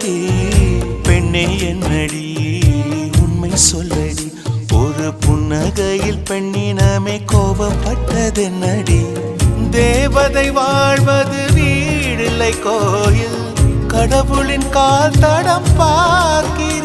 என்னடி பெண்ணே என்னடி உண்மை சொல்லடி ஒரு புன்னகையில் பெண்ணினமே கோபப்பட்டதென்னடி தேவதை வாழ்வது வீடில்லை கோயில் கடவுளின் கால் தடம் பார்க்கிறேன்